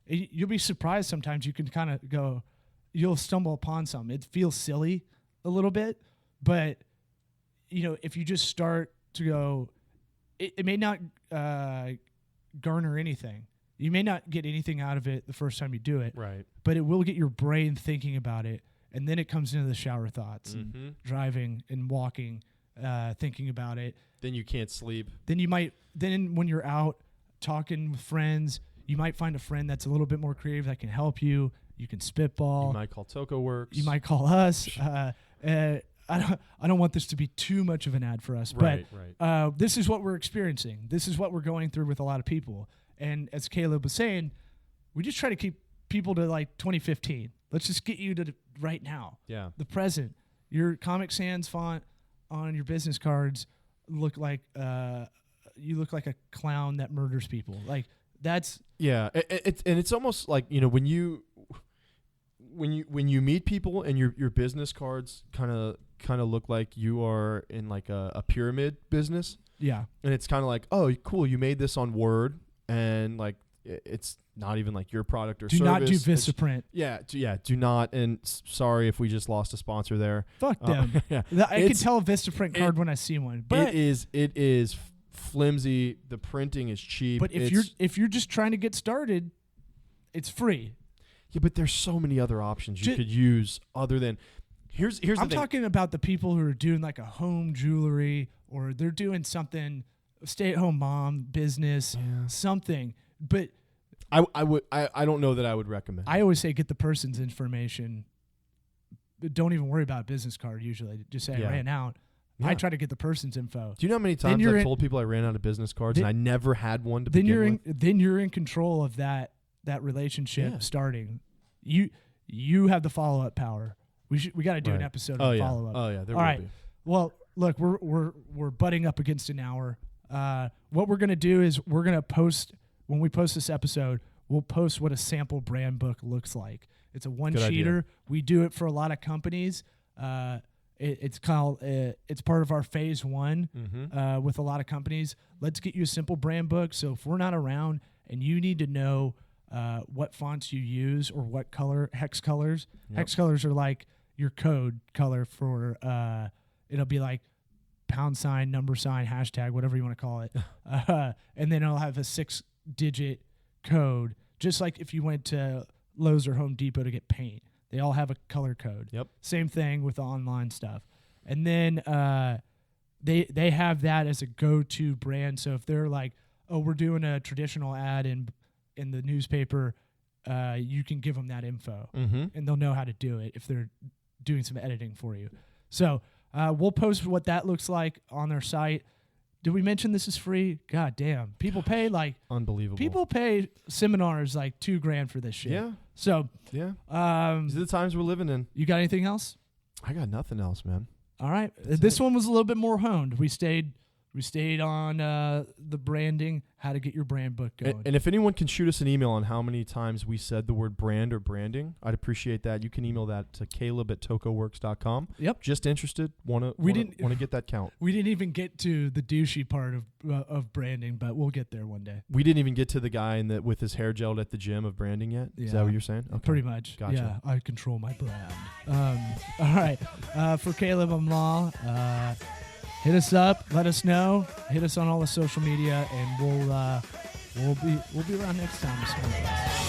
You'll be surprised sometimes. You can kind of go. You'll stumble upon something. It feels silly a little bit, but if you just start to go, it may not garner anything. You may not get anything out of it the first time you do it, right? But it will get your brain thinking about it, and then it comes into the shower thoughts and driving and walking, thinking about it. Then you can't sleep. Then when you're out talking with friends, you might find a friend that's a little bit more creative that can help you. You can spitball. You might call TocoWorks. You might call us. I don't want this to be too much of an ad for us, right. This is what we're experiencing. This is what we're going through with a lot of people. And as Caleb was saying, we just try to keep people to like 2015. Let's just get you to right now. Yeah. The present. Your Comic Sans font on your business cards look like you look like a clown that murders people. Like that's it's almost like when you meet people and your business cards kind of look like you are in like a pyramid business. Yeah. And it's kind of like, oh, cool, you made this on Word. And like it's not even like your product or service. Do not do Vistaprint. Do not. And sorry if we just lost a sponsor there. Fuck them. I can tell a Vistaprint card when I see one. But it is flimsy. The printing is cheap. But if you're just trying to get started, it's free. Yeah, but there's so many other options you could use other than here's the thing. I'm talking about the people who are doing like a home jewelry, or they're doing something. Stay-at-home mom business, something. But I don't know that I would recommend. I always say get the person's information. But don't even worry about a business card usually. Just say I ran out. Yeah. I try to get the person's info. Do you know how many times I've told people I ran out of business cards and I never had one to begin with? Then you're in control of that relationship starting. You have the follow-up power. We got to do an episode on follow-up. Oh yeah, there All will be. Well, look, we're butting up against an hour. What we're going to do is we're going to post, when we post this episode, we'll post what a sample brand book looks like. It's a one-sheeter. We do it for a lot of companies. it's called it's part of our phase 1 with a lot of companies. Let's get you a simple brand book. So if we're not around and you need to know what fonts you use or what color hex colors. Hex colors are like your code color for it'll be like $, $, hashtag, whatever you want to call it. And then it'll have a 6-digit code, just like if you went to Lowe's or Home Depot to get paint. They all have a color code. Yep. Same thing with the online stuff. And then they have that as a go-to brand. So if they're like, oh, we're doing a traditional ad in the newspaper, you can give them that info, and they'll know how to do it if they're doing some editing for you. So we'll post what that looks like on their site. Did we mention this is free? God damn. People pay like unbelievable. People pay seminars like $2,000 for this shit. Yeah. So these are the times we're living in. You got anything else? I got nothing else, man. All right. This one was a little bit more honed. We stayed on the branding, how to get your brand book going. And if anyone can shoot us an email on how many times we said the word brand or branding, I'd appreciate that. You can email that to caleb@tocoworks.com. Yep. Just interested, want to get that count. We didn't even get to the douchey part of branding, but we'll get there one day. We didn't even get to the guy with his hair gelled at the gym of branding yet. Yeah. Is that what you're saying? Okay. Pretty much. Gotcha. Yeah, I control my brand. All right. For Caleb, I'm Law. Hit us up, let us know, hit us on all the social media, and we'll be around next time.